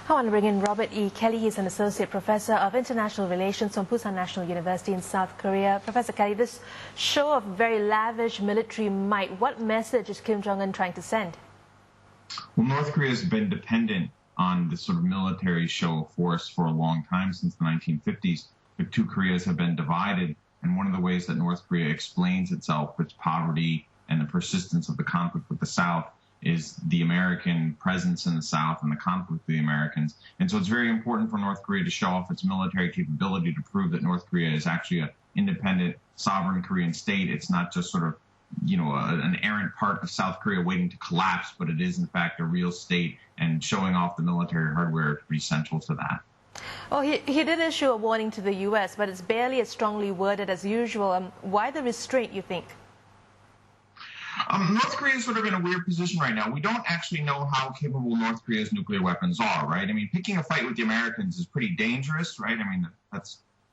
I want to bring in Robert E. Kelly. He's an Associate Professor of International Relations from Busan National University in South Korea. Professor Kelly, this show of very lavish military might, what message is Kim Jong-un trying to send? Well, North Korea has been dependent on this sort of military show of force for a long time, since the 1950s. The two Koreas have been divided, and one of the ways that North Korea explains itself, its poverty and the persistence of the conflict with the South, is the American presence in the South and the conflict with the Americans. And so it's very important for North Korea to show off its military capability to prove that North Korea is actually an independent, sovereign Korean state. It's not just sort of, an errant part of South Korea waiting to collapse, but it is in fact a real state, and showing off the military hardware is pretty central to that. Well, he did issue a warning to the U.S., but it's barely as strongly worded as usual. Why the restraint, you think? North Korea is sort of in a weird position right now. We don't actually know how capable North Korea's nuclear weapons are, right? I mean, picking a fight with the Americans is pretty dangerous, right? I mean, that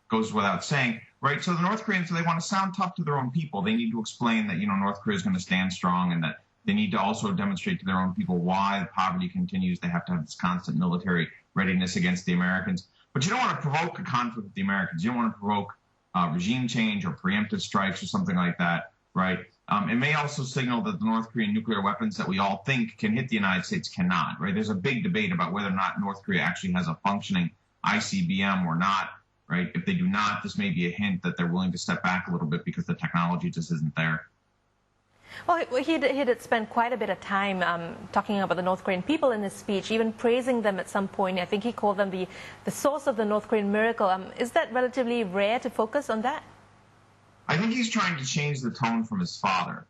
goes without saying, right? So the North Koreans, they want to sound tough to their own people. They need to explain that, North Korea is going to stand strong, and that they need to also demonstrate to their own people why the poverty continues. They have to have this constant military readiness against the Americans. But you don't want to provoke a conflict with the Americans. You don't want to provoke regime change or preemptive strikes or something like that, right? It may also signal that the North Korean nuclear weapons that we all think can hit the United States cannot, right? There's a big debate about whether or not North Korea actually has a functioning ICBM or not, right? If they do not, this may be a hint that they're willing to step back a little bit because the technology just isn't there. Well, he did spend quite a bit of time talking about the North Korean people in his speech, even praising them at some point. I think he called them the source of the North Korean miracle. Is that relatively rare to focus on that? I think he's trying to change the tone from his father.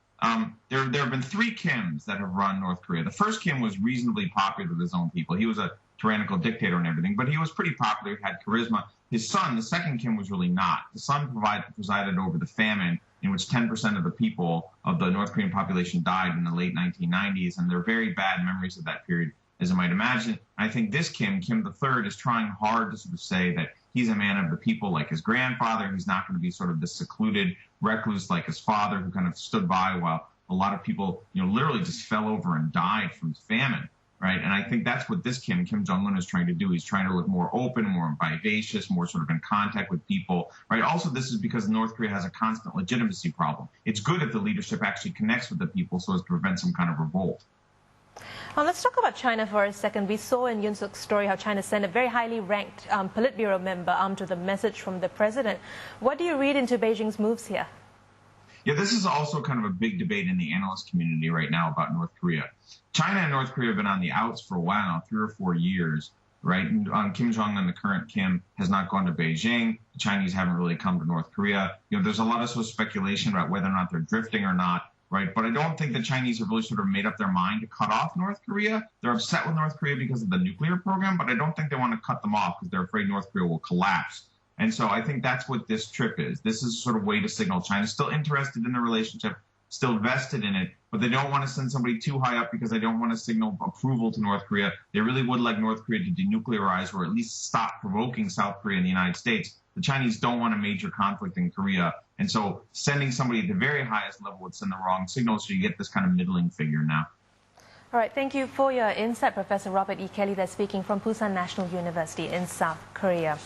There have been three Kims that have run North Korea. The first Kim was reasonably popular with his own people. He was a tyrannical dictator and everything, but he was pretty popular, had charisma. His son, the second Kim, was really not. The son presided over the famine, in which 10% of the people of the North Korean population died in the late 1990s, and there are very bad memories of that period, as you might imagine. I think this Kim, Kim III, is trying hard to sort of say that he's a man of the people like his grandfather. He's not going to be sort of this secluded recluse like his father, who kind of stood by while a lot of people, literally just fell over and died from famine, right? And I think that's what this Kim Jong-un, is trying to do. He's trying to look more open, more vivacious, more sort of in contact with people, right? Also, this is because North Korea has a constant legitimacy problem. It's good if the leadership actually connects with the people so as to prevent some kind of revolt. Let's talk about China for a second. We saw in Yoon Suk's story how China sent a very highly ranked Politburo member armed with a message from the president. What do you read into Beijing's moves here? Yeah, this is also kind of a big debate in the analyst community right now about North Korea. China and North Korea have been on the outs for a while now, 3 or 4 years, right? Kim Jong-un, the current Kim, has not gone to Beijing. The Chinese haven't really come to North Korea. There's a lot of sort of speculation about whether or not they're drifting or not. Right, but I don't think the Chinese have really sort of made up their mind to cut off North Korea. They're upset with North Korea because of the nuclear program, but I don't think they want to cut them off because they're afraid North Korea will collapse. And so I think that's what this trip is. This is sort of a way to signal China's still interested in the relationship, still vested in it, but they don't want to send somebody too high up because they don't want to signal approval to North Korea. They really would like North Korea to denuclearize or at least stop provoking South Korea and the United States. The Chinese don't want a major conflict in Korea. And so sending somebody at the very highest level would send the wrong signal, so you get this kind of middling figure now. All right, thank you for your insight, Professor Robert E. Kelly, that's speaking from Busan National University in South Korea.